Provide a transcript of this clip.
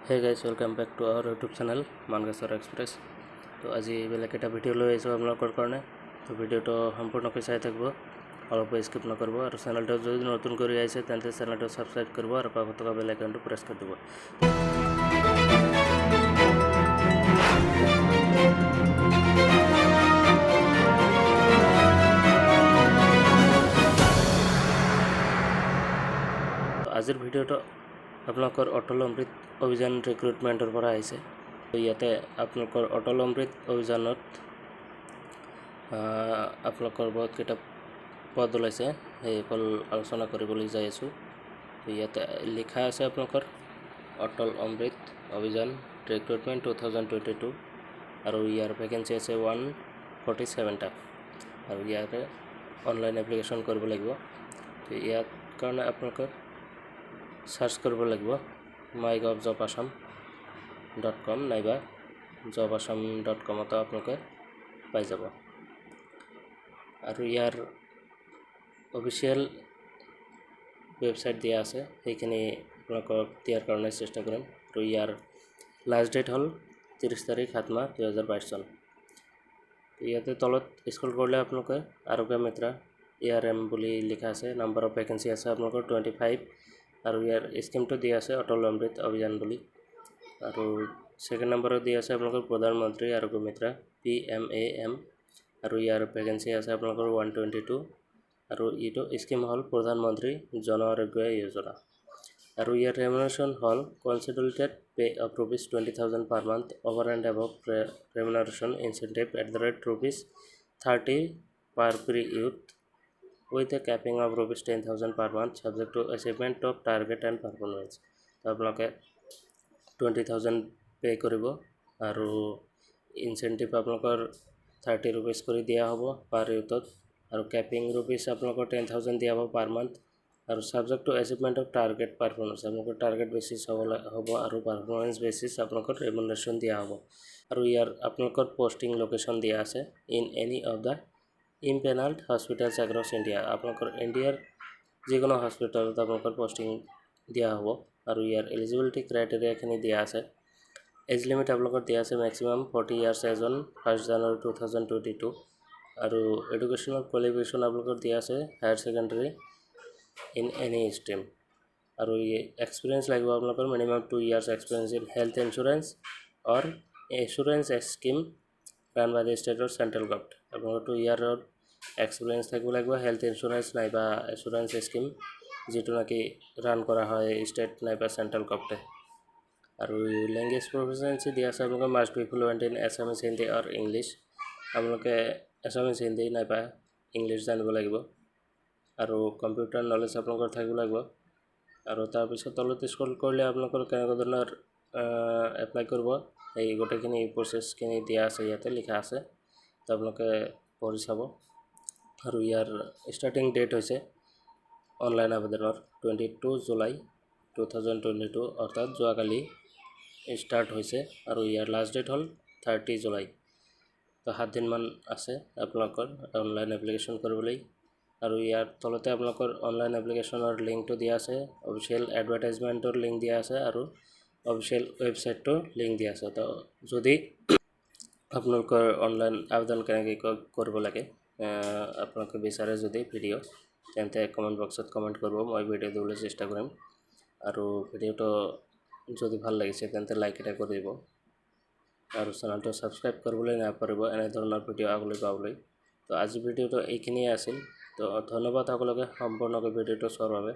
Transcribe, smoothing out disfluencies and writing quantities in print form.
Hey guys, welcome back to our YouTube channel Mankachar Express. तो आज बेलेग এটা ভিডিও লৈ আহিছো আপোনালোকৰ কাৰণে তো ভিডিওটো সম্পূৰ্ণকৈ চাই থাকিব অলপ স্কিপ নকৰিব আৰু চেনেলটো যদি নতুন কৰি আহিছে তেন্তে চেনেলটো সাবস্ক্ৰাইব কৰিব আৰু কাষত থকা বেল আইকনটো প্ৰেছ কৰি দিব আজিৰ ভিডিওটো আপোনালোকৰ অটল অমৃত অভিযান ৰিক্ৰুটমেণ্টৰ পৰা আহিছে ইয়াতে আপোনালোকৰ অটল অমৃত অভিযানত আপোনালোকৰ বহুত কেইটা পদ ওলাইছে সেইসকল আলোচনা কৰিবলৈ যাই আছো ইয়াতে লিখা আছে আপোনালোকৰ অটল অমৃত অভিযান ৰিক্ৰুটমেণ্ট 2022 আৰু ইয়াৰ ভ্যাকেন্সি আছে 147 টা আৰু ইয়াৰে অনলাইন এপ্লিকেশন কৰিব লাগিব ইয়াৰ কাৰণে আপোনালোকৰ সাৰ্চ কৰিব লাগিব mygovjobasam.com নাইবা jobasam.com ত আপোনালোকে পাই যাব আৰু ইয়াৰ অফিচিয়েল ওয়েবসাইট দিয়া আছে সেইখিনি আপোনালোকক দিয়াৰ কাৰণে চেষ্টা কৰিম আৰু ইয়াৰ লাষ্ট ডেট হল 30 তাৰিখ 7 মাহ 2022 চন ইয়াতে তলত স্ক্ৰল কৰিলে আপোনালোকে আৰোগ্য মিত্ৰ ARM বুলি লিখা আছে নাম্বাৰ অফ ভ্যাকেন্সি আছে আপোনালোকৰ 25 আৰু ইয়াৰ স্কিমটো দিয়া আছে অটল অমৃত অভিযান বুলি আৰু সেকেন্ড নম্বৰত দিয়া আছে আপোনালোকৰ প্ৰধানমন্ত্ৰী আৰোগ্য মিত্ৰ PMAM আৰু ইয়াৰ ভ্যাকেন্সি আছে আপোনালোকৰ 122 আৰু ইটো স্কিম হল প্ৰধানমন্ত্ৰী জন আৰোগ্য যোজনা আৰু ইয়াৰ ৰেমুনাৰেশন হল কনসিডাৰেটেড pay off ₹20,000 per month over and above remuneration incentive at the rate ₹30 per youth with a capping of ₹10,000 per month subject to achievement of target and performance তো আপোনালোকে 20,000 পে কৰিব আৰু ইনসেন্টিভ আপোনালোকৰ 30 rupees কৰি দিয়া হ'ব পাৰ ইউথত আৰু ক্যাপিং rupees আপোনালোকৰ 10,000 দিয়া হ'ব পাৰ মান্থ আৰু subject to achievement of target performance আপোনালোকৰ টাৰ্গেট বেচিছ হ'ব আৰু পাৰফৰমেন্স বেচিছ আপোনালোকৰ ৰেমুনাৰেশন দিয়া হ'ব আৰু ইয়াৰ আপোনালোকৰ পোষ্টিং লোকেশন দিয়া আছে in any of the impaneled hospitals across India আপোনালোকৰ ইণ্ডিয়াৰ যিকোনো হস্পিটালত আপোনালোকৰ পোষ্টিং দিয়া হ'ব আৰু ইয়াৰ এলিজিবিলিটি ক্ৰাইটেৰিয়া খিনি দিয়া আছে এজ লিমিট আপোনালোকৰ দিয়া আছে ম্যাক্সিমাম 40 ইয়াৰ্স এজ অন 1 জানুৱাৰী 2022 আৰু এডুকেশনাল কোৱালিফিকেশন আপোনালোকৰ দিয়া আছে higher secondary in any stream আৰু এক্সপেৰিয়েন্স লাগিব আপোনালোকৰ minimum 2 years experience in health insurance or insurance scheme run by the state or central government আপোনালোকৰ 2 ইয়াৰৰ এক্সপেৰিয়েন্স থাকিব লাগিব হেল্থ ইন্সুৰেন্স নাইবা ইন্সুৰেন্স স্কিম যেটো নাকি ৰান কৰা হয় ষ্টেট নাইবা সেন্ট্ৰাল গভৰ্নমেন্ট আৰু ল্যাঙ্গুৱেজ প্ৰফিচিয়েন্সি দিয়া আছে আপোনালোকৰ must be fluent in Assamese Hindi or English আপোনালোকে এছামিজ হিন্দী নাইবা ইংলিশ জানিব লাগিব আৰু কম্পিউটাৰ নলেজ আপোনালোকৰ থাকিব লাগিব আৰু তাৰ পিছত তলত স্ক্ৰল কৰিলে আপোনালোকৰ কেনেকুৱা ধৰণৰ এপ্লাই কৰিব এই গোটেইখিনি প্ৰসেসখিনি দিয়া আছে ইয়াতে লিখা আছে তো আপোনালোকে পঢ়ি চাব আৰু ইয়াৰ ষ্টাৰ্টিং ডেট হৈছে অনলাইন আবেদনৰ 22 জুলাই 2022 অৰ্থাৎ যোৱাকালি স্টাৰ্ট হৈছে আৰু ইয়াৰ লাষ্ট ডেট হল 30 জুলাই তো 7 দিন মান আছে আপোনালোকৰ অনলাইন এপ্লিকেশন কৰিবলৈ আৰু ইয়াৰ তলতে আপোনালোকৰ অনলাইন এপ্লিকেশনৰ লিংকটো দিয়া আছে অফিচিয়েল এডভাৰটাইজমেন্টৰ লিংক দিয়া আছে আৰু অফিচিয়েল ওয়েবসাইটটো লিংক দিয়া আছে তো যদি আপোনালোকৰ অনলাইন আবেদন কেনেকৈ কৰিব লাগে আপোনালোকে বিচাৰে যদি ভিডিও তেন্তে কমেন্ট বক্সত কমেন্ট কৰিব মই ভিডিও দিবলৈ চেষ্টা কৰিম আৰু ভিডিওটো যদি ভাল লাগিছে তেন্তে লাইক এটা কৰি দিব আৰু চেনেলটো সাবস্ক্ৰাইব কৰিবলৈ নাপাহৰিব এনে ধৰণৰ ভিডিও আগলৈ পাবলৈ তো আজি ভিডিওটো এইখিনিয়ে আছিল তো ধন্যবাদ সকলোকে সম্পূৰ্ণকৈ ভিডিওটো চোৱাৰ বাবে